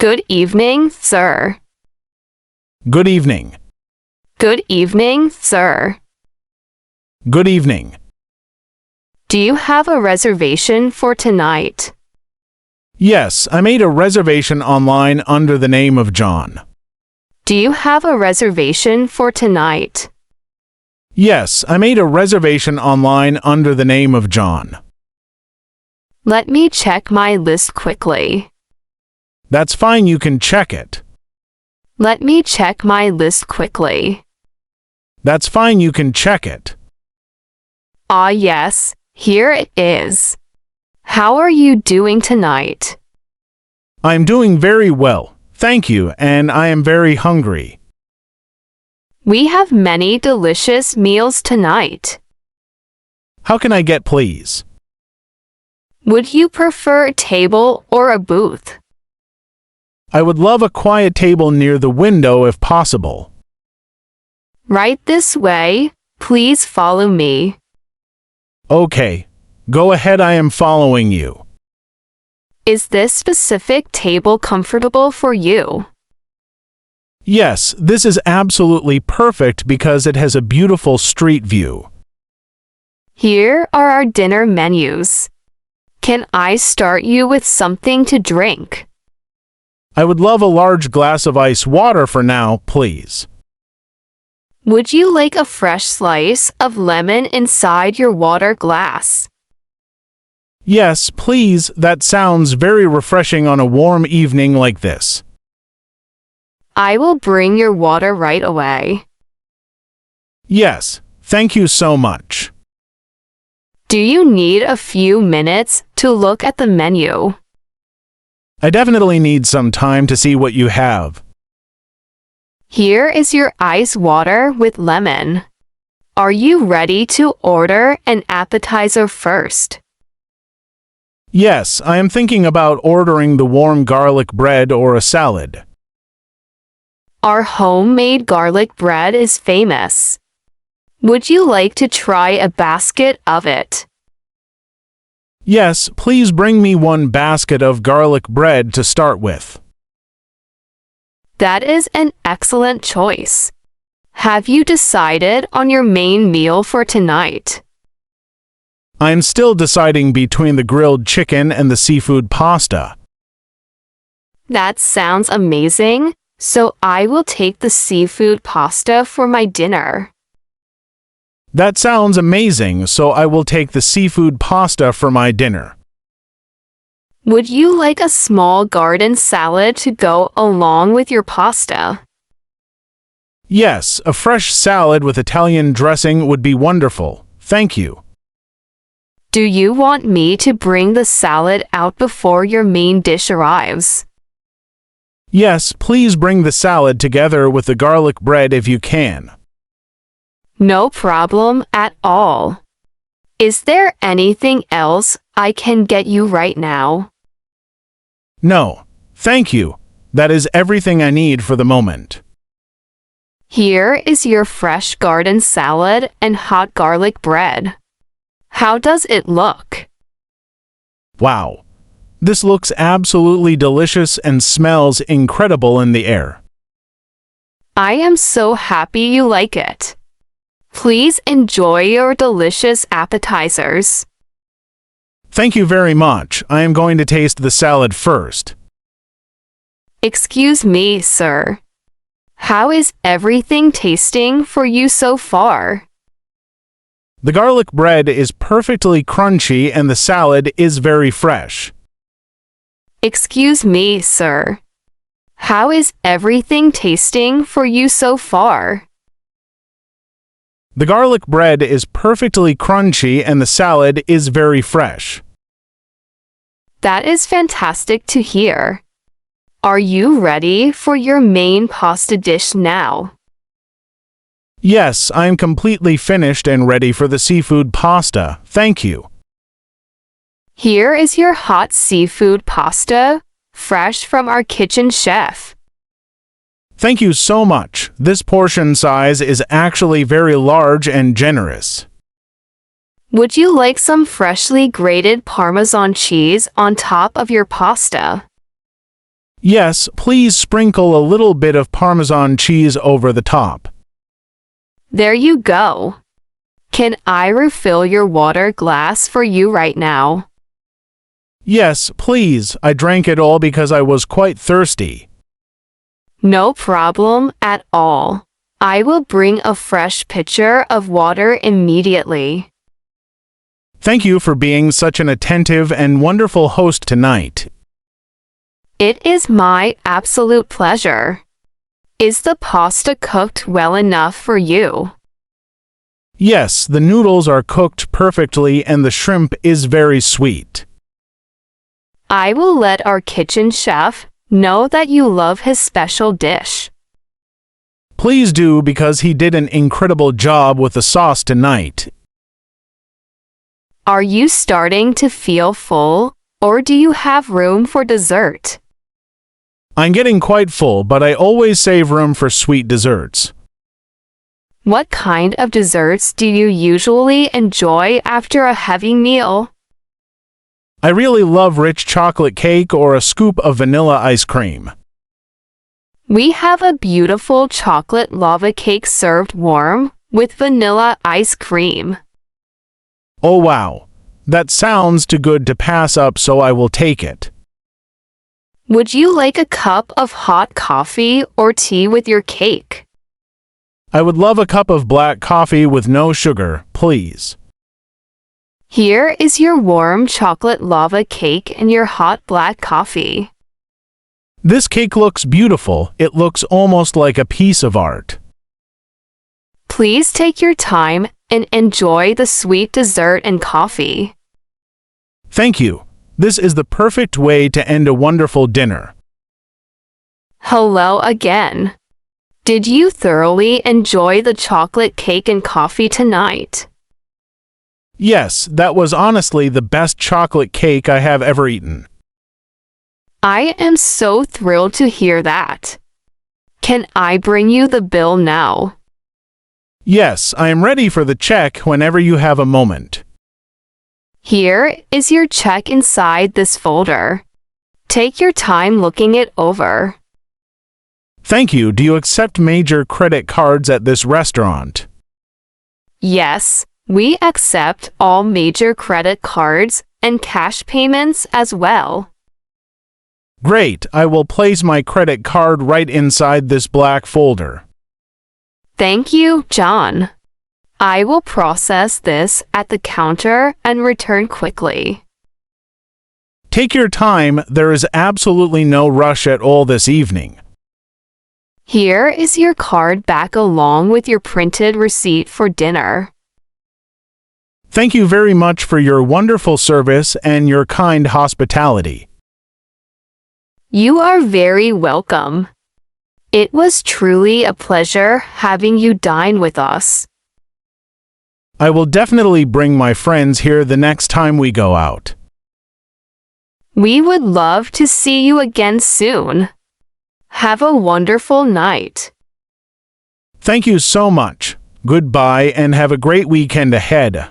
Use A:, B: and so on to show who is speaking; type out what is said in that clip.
A: Good evening, sir.
B: Good evening.
A: Good evening, sir.
B: Good evening.
A: Do you have a reservation for tonight?
B: Yes, I made a reservation online under the name of John.
A: Do you have a reservation for tonight?
B: Yes, I made a reservation online under the name of John.
A: Let me check my list quickly.
B: That's fine, you can check it.
A: Let me check my list quickly.
B: That's fine, you can check it.
A: Ah, yes, here it is. How are you doing tonight?
B: I'm doing very well, thank you, and I am very hungry.
A: We have many delicious meals tonight.
B: How can I get, please?
A: Would you prefer a table or a booth?
B: I would love a quiet table near the window if possible.
A: Right this way. Please follow me.
B: Okay, go ahead, I am following you.
A: Is this specific table comfortable for you?
B: Yes, this is absolutely perfect because it has a beautiful street view.
A: Here are our dinner menus. Can I start you with something to drink?
B: I would love a large glass of ice water for now, please.
A: Would you like a fresh slice of lemon inside your water glass?
B: Yes, please, that sounds very refreshing on a warm evening like this.
A: I will bring your water right away.
B: Yes, thank you so much.
A: Do you need a few minutes to look at the menu?
B: I definitely need some time to see what you have.
A: Here is your ice water with lemon. Are you ready to order an appetizer first?
B: Yes, I am thinking about ordering the warm garlic bread or a salad.
A: Our homemade garlic bread is famous. Would you like to try a basket of it?
B: Yes, please bring me one basket of garlic bread to start with.
A: That is an excellent choice. Have you decided on your main meal for tonight?
B: I'm still deciding between the grilled chicken and the seafood pasta.
A: That sounds amazing, so I will take the seafood pasta for my dinner.
B: That sounds amazing, so I will take the seafood pasta for my dinner.
A: Would you like a small garden salad to go along with your pasta?
B: Yes, a fresh salad with Italian dressing would be wonderful. Thank you.
A: Do you want me to bring the salad out before your main dish arrives?
B: Yes, please bring the salad together with the garlic bread if you can.
A: No problem at all. Is there anything else I can get you right now?
B: No, thank you. That is everything I need for the moment.
A: Here is your fresh garden salad and hot garlic bread. How does it look?
B: Wow. This looks absolutely delicious and smells incredible in the air.
A: I am so happy you like it. Please enjoy your delicious appetizers.
B: Thank you very much. I am going to taste the salad first.
A: Excuse me, sir. How is everything tasting for you so far?
B: The garlic bread is perfectly crunchy and the salad is very fresh.
A: Excuse me, sir. How is everything tasting for you so far?
B: The garlic bread is perfectly crunchy and the salad is very fresh.
A: That is fantastic to hear. Are you ready for your main pasta dish now?
B: Yes, I am completely finished and ready for the seafood pasta. Thank you.
A: Here is your hot seafood pasta, fresh from our kitchen chef.
B: Thank you so much. This portion size is actually very large and generous.
A: Would you like some freshly grated Parmesan cheese on top of your pasta?
B: Yes, please sprinkle a little bit of Parmesan cheese over the top.
A: There you go. Can I refill your water glass for you right now?
B: Yes, please. I drank it all because I was quite thirsty.
A: No problem at all. I will bring a fresh pitcher of water immediately.
B: Thank you for being such an attentive and wonderful host tonight.
A: It is my absolute pleasure. Is the pasta cooked well enough for you?
B: Yes, the noodles are cooked perfectly and the shrimp is very sweet.
A: I will let our kitchen chef know that you love his special dish.
B: Please do, because he did an incredible job with the sauce tonight.
A: Are you starting to feel full, or do you have room for dessert?
B: I'm getting quite full, but I always save room for sweet desserts.
A: What kind of desserts do you usually enjoy after a heavy meal?
B: I really love rich chocolate cake or a scoop of vanilla ice cream.
A: We have a beautiful chocolate lava cake served warm with vanilla ice cream.
B: Oh wow, that sounds too good to pass up, so I will take it.
A: Would you like a cup of hot coffee or tea with your cake?
B: I would love a cup of black coffee with no sugar, please.
A: Here is your warm chocolate lava cake and your hot black coffee.
B: This cake looks beautiful. It looks almost like a piece of art.
A: Please take your time and enjoy the sweet dessert and coffee.
B: Thank you. This is the perfect way to end a wonderful dinner.
A: Hello again. Did you thoroughly enjoy the chocolate cake and coffee tonight?
B: Yes, that was honestly the best chocolate cake I have ever eaten.
A: I am so thrilled to hear that. Can I bring you the bill now?
B: Yes, I am ready for the check whenever you have a moment.
A: Here is your check inside this folder. Take your time looking it over.
B: Thank you. Do you accept major credit cards at this restaurant?
A: Yes, we accept all major credit cards and cash payments as well.
B: Great, I will place my credit card right inside this black folder.
A: Thank you, John. I will process this at the counter and return quickly.
B: Take your time, there is absolutely no rush at all this evening.
A: Here is your card back along with your printed receipt for dinner.
B: Thank you very much for your wonderful service and your kind hospitality.
A: You are very welcome. It was truly a pleasure having you dine with us.
B: I will definitely bring my friends here the next time we go out.
A: We would love to see you again soon. Have a wonderful night.
B: Thank you so much. Goodbye and have a great weekend ahead.